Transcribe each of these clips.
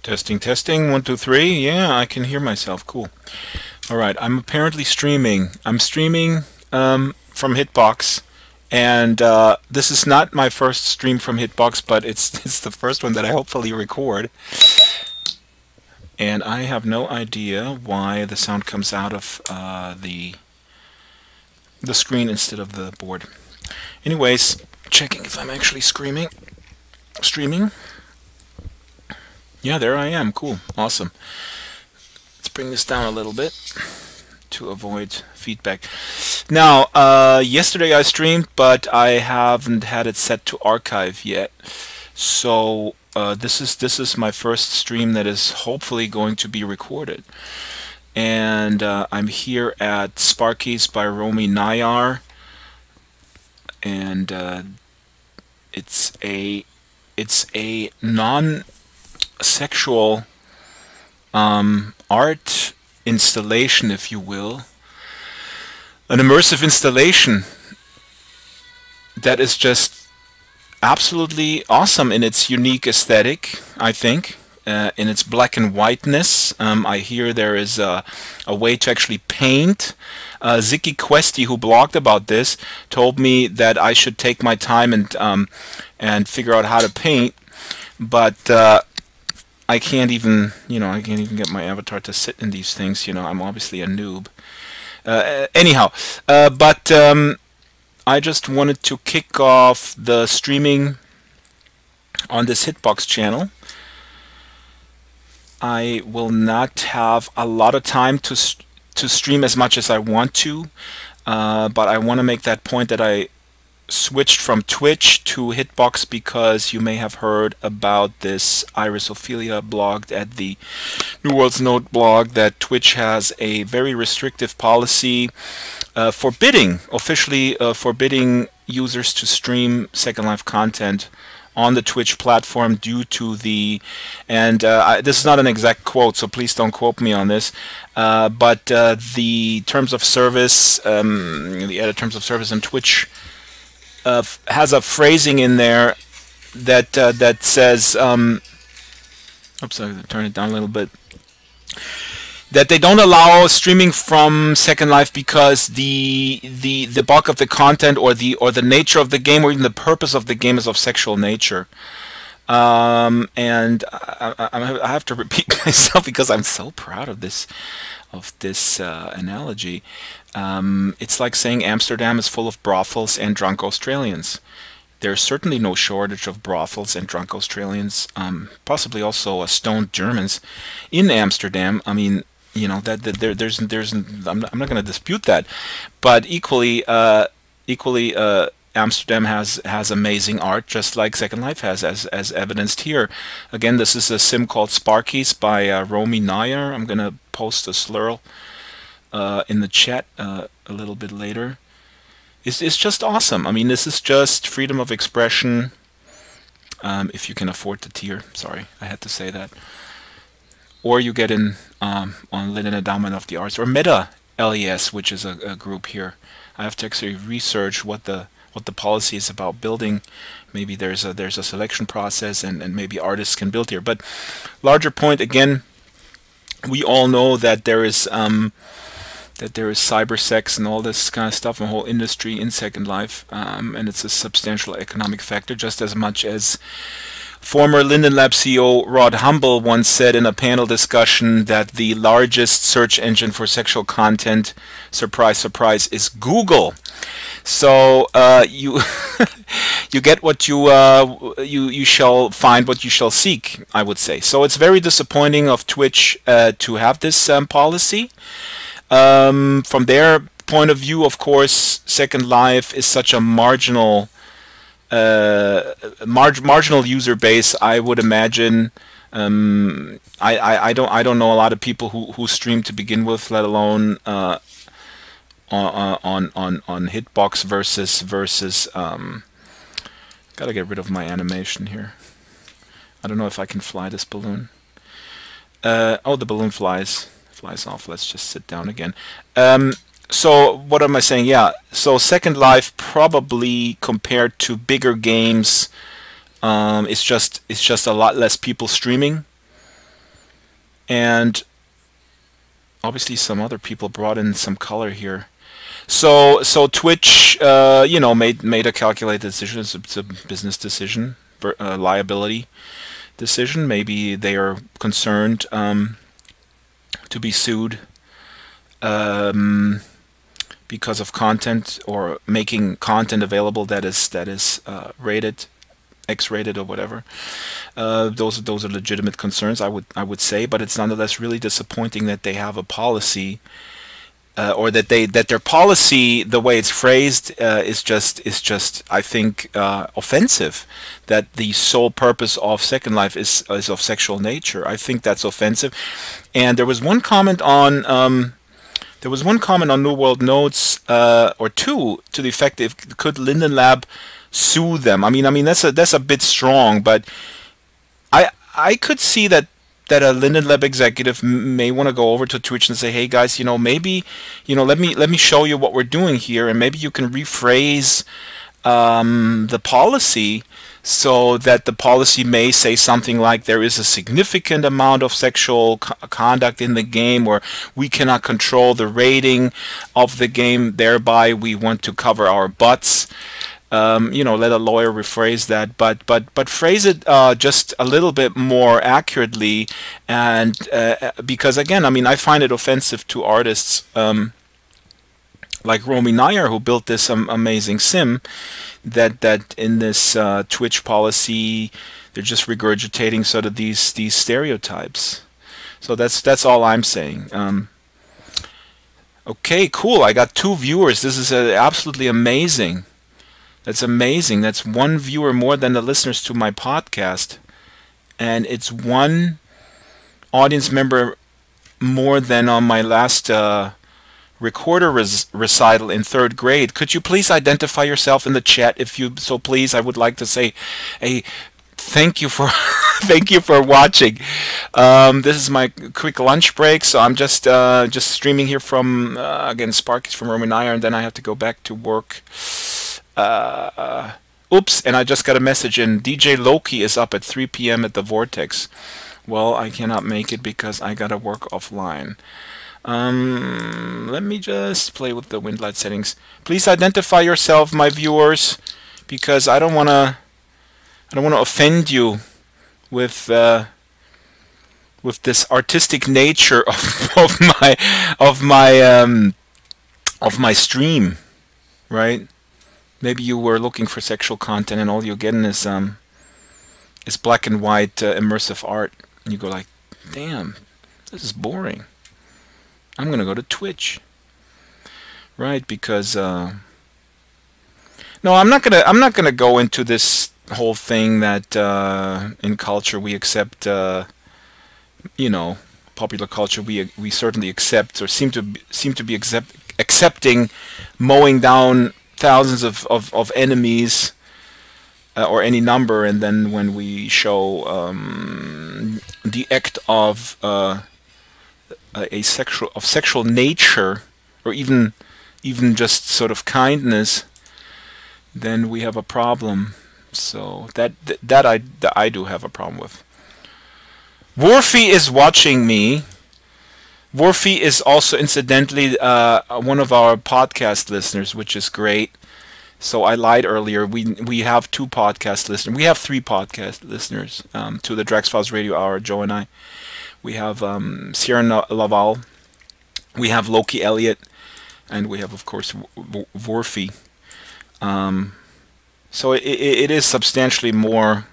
Testing, testing, 1, 2, 3. Yeah, I can hear myself. Cool. All right, I'm apparently streaming. I'm streaming from Hitbox, and this is not my first stream from Hitbox, but it's the first one that I hopefully record. And I have no idea why the sound comes out of the screen instead of the board. Anyways, checking if I'm actually streaming. Yeah, there I am. Cool. Awesome. Let's bring this down a little bit to avoid feedback. Now, yesterday I streamed, but I haven't had it set to archive yet. So this is my first stream that is hopefully going to be recorded. And I'm here at Sparkys by Romy Nayar, and it's a non-sexual art installation, if you will, an immersive installation that is just absolutely awesome in its unique aesthetic, I think. In its black and whiteness. I hear there is a way to actually paint. Ziki Questy, who blogged about this, told me that I should take my time and figure out how to paint, but I can't even, I can't even get my avatar to sit in these things. I'm obviously a noob. Anyhow, but I just wanted to kick off the streaming on this Hitbox channel. I will not have a lot of time to stream as much as I want to, but I want to make that point that I switched from Twitch to Hitbox because you may have heard about this Iris Ophelia blog at the New World's Note blog that Twitch has a very restrictive policy officially forbidding users to stream Second Life content on the Twitch platform due to the, and this is not an exact quote, so please don't quote me on this, but the terms of service, the edit terms of service in Twitch has a phrasing in there that that says, oops, I turn it down a little bit, that they don't allow streaming from Second Life because the bulk of the content or the nature of the game or even the purpose of the game is of sexual nature. And I have to repeat myself because I'm so proud of this analogy. It's like saying Amsterdam is full of brothels and drunk Australians. There's certainly no shortage of brothels and drunk Australians, possibly also stoned Germans in Amsterdam. I mean, there's I'm not going to dispute that, but equally Amsterdam has amazing art, just like Second Life has, as evidenced here. Again, this is a sim called Sparkys by Romy Nayar. I'm going to post a slurl in the chat a little bit later. It's just awesome. I mean, this is just freedom of expression. If you can afford the tier, sorry, I had to say that. Or you get in on Linen Endowment of the Arts, or Meta LES, which is a group here. I have to actually research what the policy is about building. Maybe there's a selection process, and maybe artists can build here. But larger point, again, we all know that there is cyber sex and all this kind of stuff, a whole industry in Second Life, and it's a substantial economic factor, just as much as former Linden Lab CEO Rod Humble once said in a panel discussion that the largest search engine for sexual content, surprise, surprise, is Google. So you you get what you shall find what you shall seek, I would say. So it's very disappointing of Twitch to have this policy. From their point of view, of course, Second Life is such a marginal user base. I would imagine. I don't know a lot of people who stream to begin with, let alone on Hitbox versus. Gotta get rid of my animation here. I don't know if I can fly this balloon. Oh, the balloon flies off. Let's just sit down again. So what am I saying? Yeah, so Second Life probably compared to bigger games, it's just a lot less people streaming. and obviously some other people brought in some color here. So Twitch, made a calculated decision. It's a business decision, liability decision. Maybe they are concerned to be sued because of content or making content available that is rated, X-rated or whatever. Those are legitimate concerns, I would say, but it's nonetheless really disappointing that they have a policy, or that their policy, the way it's phrased, is just I think offensive. That the sole purpose of Second Life is of sexual nature. I think that's offensive. And there was one comment on New World Notes, or two, to the effect, if could Linden Lab sue them. I mean that's a bit strong, but I could see that a Linden Lab executive may want to go over to Twitch and say, hey guys, maybe, let me show you what we're doing here, and maybe you can rephrase the policy so that the policy may say something like, there is a significant amount of sexual conduct in the game, or we cannot control the rating of the game, thereby we want to cover our butts. Let a lawyer rephrase that, but phrase it just a little bit more accurately, and because again, I find it offensive to artists like Romy Nayar, who built this amazing sim, that in this Twitch policy they're just regurgitating sort of these stereotypes. So that's all I'm saying. Okay, cool. I got 2 viewers. This is absolutely amazing. That's amazing. That's 1 viewer more than the listeners to my podcast. And it's 1 audience member more than on my last recorder recital in 3rd grade. Could you please identify yourself in the chat, if you so please? I would like to say a thank you for thank you for watching. This is my quick lunch break, so I'm just streaming here from again, Sparkys from Romy Nayar, and then I have to go back to work. Oops, and I just got a message in. DJ Loki is up at 3 p.m. at the Vortex. Well, I cannot make it because I gotta work offline. Let me just play with the wind light settings. Please identify yourself, my viewers, because I don't wanna offend you with this artistic nature of my stream, right? Maybe you were looking for sexual content and all you're getting is black and white immersive art. And you go like, damn, this is boring. I'm gonna go to Twitch, right? Because no, I'm not gonna go into this whole thing that in culture we accept, popular culture we certainly accept, or seem to be accepting mowing down thousands of enemies, or any number, and then when we show the act of sexual nature, or even just sort of kindness, then we have a problem. So that I do have a problem with. Worfy is watching me. Worfy is also incidentally one of our podcast listeners, which is great. So I lied earlier. We have 2 podcast listeners. We have 3 podcast listeners to the Drax Files Radio Hour, Joe and I. We have Sierra Laval. We have Loki Elliott. And we have, of course, Worfy. So it is substantially more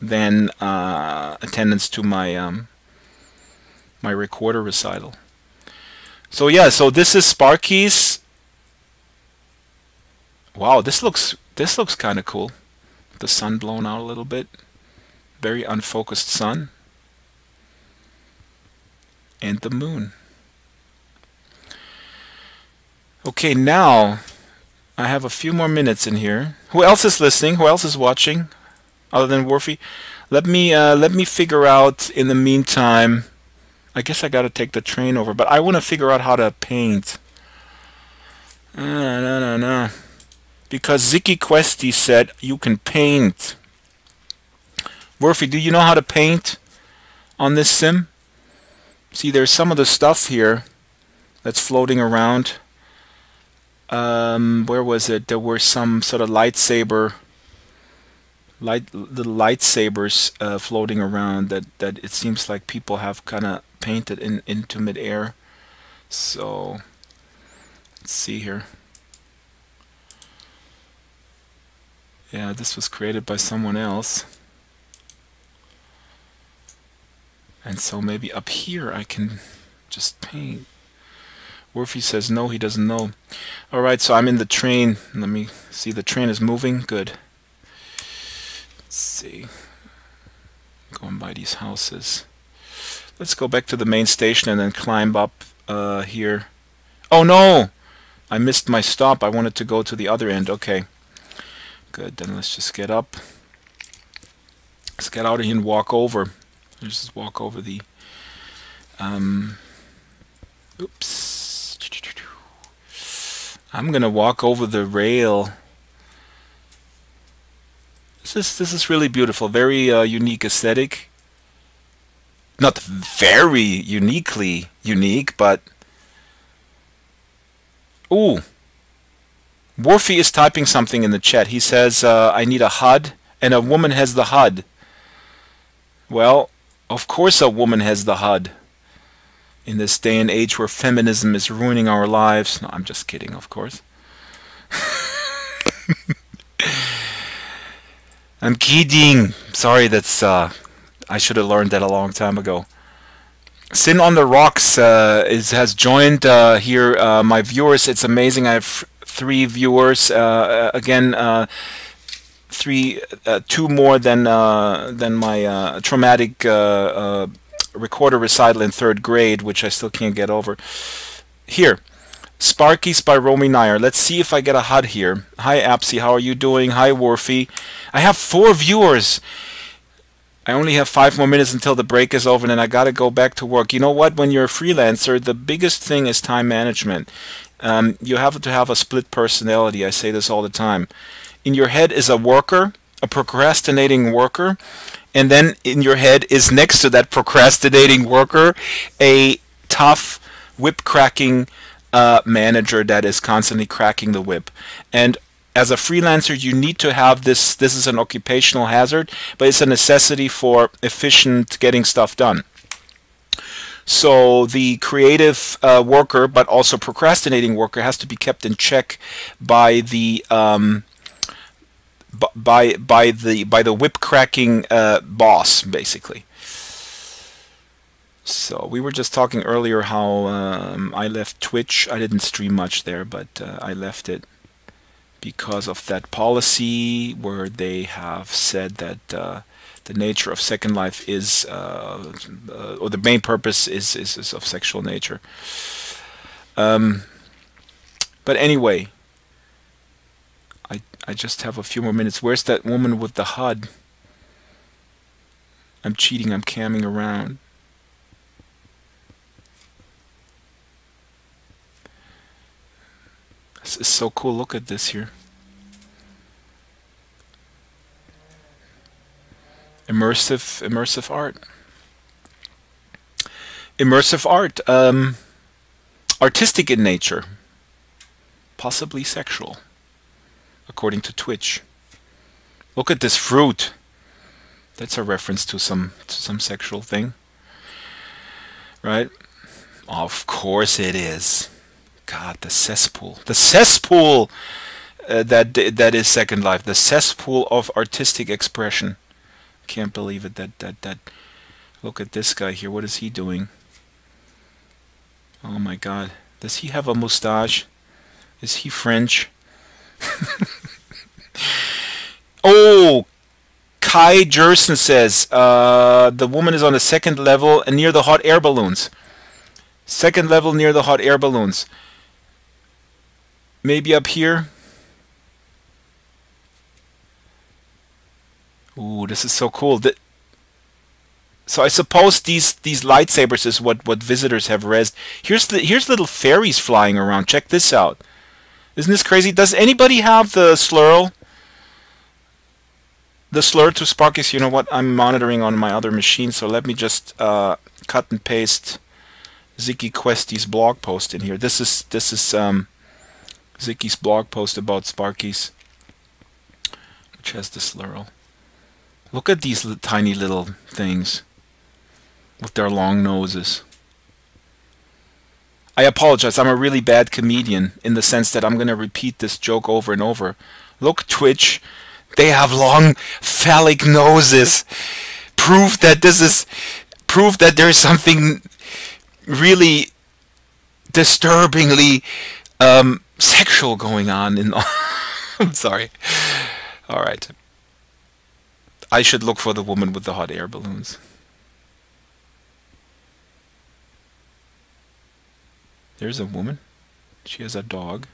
than attendance to my my recorder recital. So yeah, so this is Sparkys. Wow, this looks kind of cool. The sun blown out a little bit. Very unfocused sun. And the moon. Okay, now I have a few more minutes in here. Who else is listening? Who else is watching? Other than Worfy? Let me figure out in the meantime. I guess I gotta take the train over, but I want to figure out how to paint. No. Because Ziki Questy said you can paint. Worfy, do you know how to paint on this sim? See, there's some of the stuff here that's floating around. Where was it? There were some sort of little lightsabers floating around that it seems like people have kind of painted into midair. So let's see here. Yeah, this was created by someone else. And so maybe up here I can just paint. Worfy says no, he doesn't know. Alright, so I'm in the train. Let me see, the train is moving. Good. Let's see. Going by these houses. Let's go back to the main station and then climb up here. Oh no! I missed my stop. I wanted to go to the other end. Okay. Good, then let's just get up. Let's get out of here and walk over. Let's just walk over the... oops. I'm gonna walk over the rail. This is really beautiful. Very unique aesthetic. Not very uniquely unique, but... Ooh! Worfy is typing something in the chat. He says, I need a HUD, and a woman has the HUD. Well, of course a woman has the HUD. In this day and age where feminism is ruining our lives. No, I'm just kidding, of course. I'm kidding. Sorry, that's I should have learned that a long time ago. Sin on the Rocks has joined here. My viewers, it's amazing. I have 3 viewers. Again, two more than my traumatic recorder recital in 3rd grade, which I still can't get over. Here, Sparkys by Romy Nayar. Let's see if I get a HUD here. Hi Apsy, how are you doing? Hi Worfy. I have 4 viewers. I only have 5 more minutes until the break is over, and then I gotta go back to work. You know what? When you're a freelancer, the biggest thing is time management. You have to have a split personality. I say this all the time. In your head is a worker, a procrastinating worker, and then in your head is next to that procrastinating worker a tough whip-cracking manager that is constantly cracking the whip. And as a freelancer, you need to have this. This is an occupational hazard, but it's a necessity for efficient getting stuff done. So the creative worker, but also procrastinating worker, has to be kept in check by the by the whip cracking boss, basically. So we were just talking earlier how I left Twitch. I didn't stream much there, but I left it because of that policy where they have said that the nature of Second Life is, or the main purpose is of sexual nature. But anyway, I just have a few more minutes. Where's that woman with the HUD? I'm cheating, I'm camming around. This is so cool. Look at this here. Immersive art. Immersive art. Artistic in nature. Possibly sexual, according to Twitch. Look at this fruit. That's a reference to some sexual thing, right? Of course it is. God, the cesspool. The cesspool that is Second Life. The cesspool of artistic expression. Can't believe it. That. Look at this guy here. What is he doing? Oh my God. Does he have a mustache? Is he French? Oh, Kai Jerson says the woman is on the 2nd level and near the hot air balloons. 2nd level near the hot air balloons. Maybe up here. Ooh, this is so cool. So I suppose these lightsabers is what visitors have rezzed. Here's little fairies flying around. Check this out. Isn't this crazy? Does anybody have the slur? The slur to Sparkys? You know what? I'm monitoring on my other machine, so let me just cut and paste Ziggy Questy's blog post in here. This is Ziggy's blog post about Sparkys, which has this lurl. Look at these tiny little things with their long noses. I apologize, I'm a really bad comedian in the sense that I'm going to repeat this joke over and over. Look, Twitch, they have long phallic noses. Proof that there's something really disturbingly sexual going on in I'm sorry. Alright. I should look for the woman with the hot air balloons. There's a woman. She has a dog.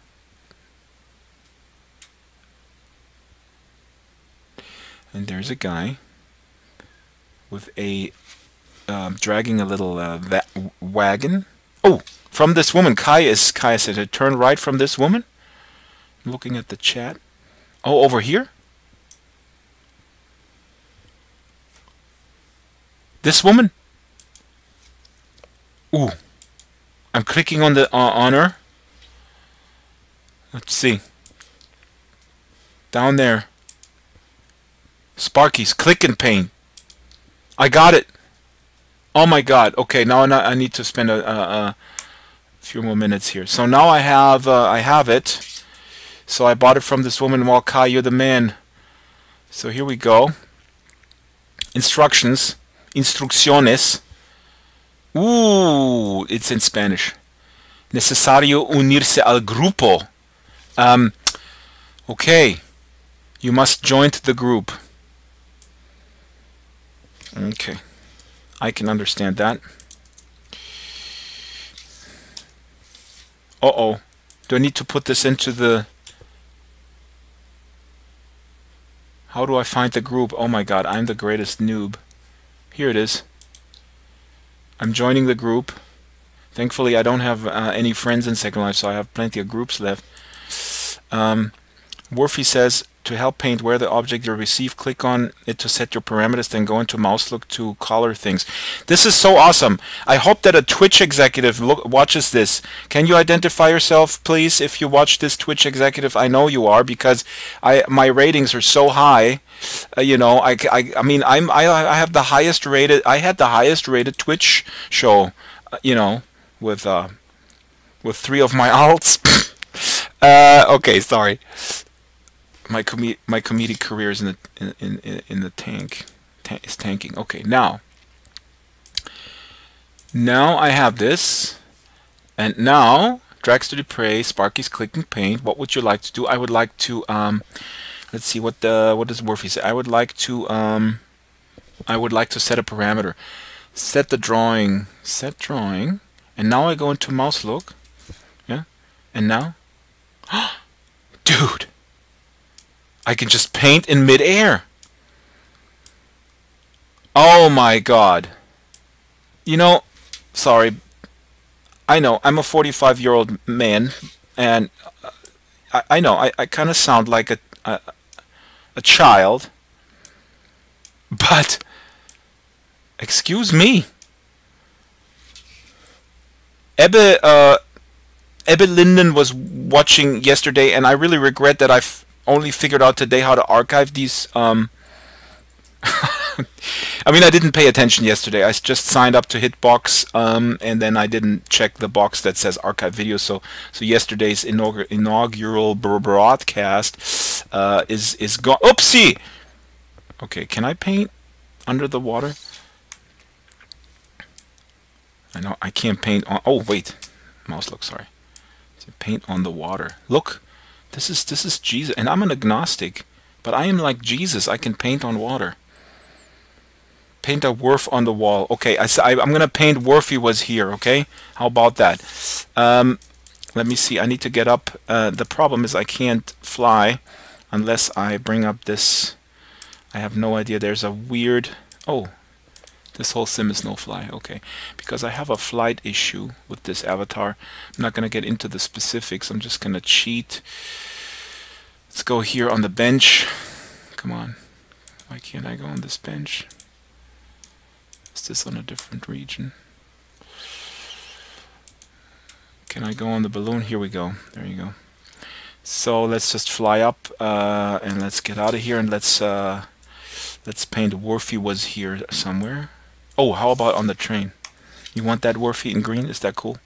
And there's a guy with a dragging a little wagon. Oh, from this woman. Kaya said, turn right from this woman. I'm looking at the chat. Oh, over here? This woman? Ooh. I'm clicking on the on her. Let's see. Down there. Sparkys, click and paint. I got it. Oh my god. Okay, now I need to spend a few more minutes here. So now I have it. So I bought it from this woman. Well, Kai, you're the man. So here we go. Instructions. Instrucciones. It's in Spanish. Necesario unirse al grupo. Okay. You must join the group. Okay. I can understand that. Uh-oh. Do I need to put this into the... How do I find the group? Oh my god, I'm the greatest noob. Here it is. I'm joining the group. Thankfully, I don't have any friends in Second Life, so I have plenty of groups left. Worfy says, to help paint where the object you receive, click on it to set your parameters, then go into mouse look to color things. This is so awesome. I hope that a Twitch executive watches this. Can you identify yourself, please, if you watch this, Twitch executive? I know you are, because my ratings are so high. You know, I mean, I have the highest rated. I had the highest rated Twitch show. You know, with 3 of my alts. Okay, sorry. My comedic career is in the tank. Is tanking. Okay, now I have this, and now Draxtor to Prey, Sparkys, click and paint. What would you like to do? I would like to let's see what does Worfy say. I would like to set a parameter. Set the drawing. Set drawing. And now I go into mouse look. Yeah. And now, dude, I can just paint in mid-air. Oh my god. You know, sorry. I know, I'm a 45-year-old man, and I know, I kind of sound like a child. But, excuse me. Ebbe Linden was watching yesterday, and I really regret that I've only figured out today how to archive these. I mean, I didn't pay attention yesterday. I just signed up to Hitbox, and then I didn't check the box that says archive videos. So yesterday's inaugural broadcast is gone. Oopsie! Okay, can I paint under the water? I know I can't paint on. Oh wait, mouse look. Sorry. Paint on the water. Look, this is Jesus, and I'm an agnostic, but I am like Jesus. I can paint on water. Paint a Worf on the wall. Okay, I'm gonna paint Worfy was here. Okay, how about that? Let me see. I need to get up. The problem is I can't fly unless I bring up this. I have no idea. There's a weird. Oh. This whole sim is no fly, okay. Because I have a flight issue with this avatar. I'm not going to get into the specifics. I'm just going to cheat. Let's go here on the bench. Come on. Why can't I go on this bench? Is this on a different region? Can I go on the balloon? Here we go. There you go. So let's just fly up and let's get out of here, and let's paint Worfy was here somewhere. Oh, how about on the train? You want that Worfy in green? Is that cool?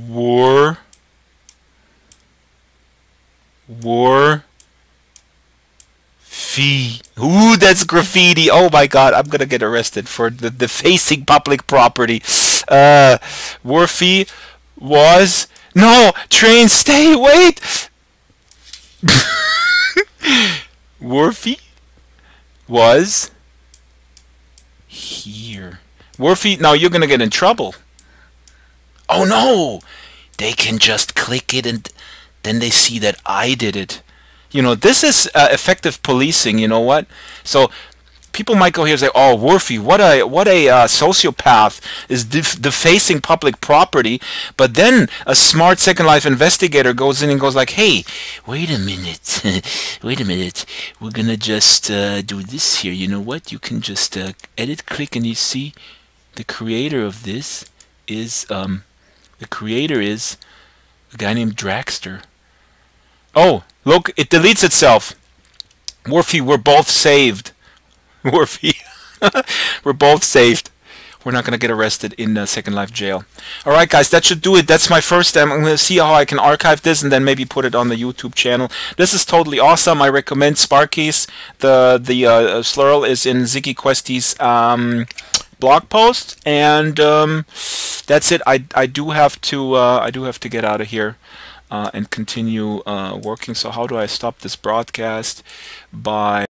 War fee. Ooh, that's graffiti. Oh my god, I'm gonna get arrested for the defacing public property. Worfy was... No! Train, stay! Wait! Worfy was here. Worfy, now you're gonna get in trouble. Oh no! They can just click it and then they see that I did it. You know, this is effective policing, you know what? So people might go here and say, oh, Worfy, what a sociopath is defacing public property. But then a smart Second Life investigator goes in and goes like, hey, wait a minute. Wait a minute. We're going to just do this here. You know what? You can just edit, click, and you see the creator of this is... the creator is a guy named Draxtor. Oh, look, it deletes itself. Worfy, we're both saved. Worfy, we're both saved. We're not going to get arrested in Second Life jail. Alright guys, that should do it. That's my first I'm going to see how I can archive this and then maybe put it on the YouTube channel. This is totally awesome. I recommend Sparkys. The slurl is in Ziggy Questy's blog post, and that's it. I do have to get out of here and continue working. So how do I stop this broadcast? By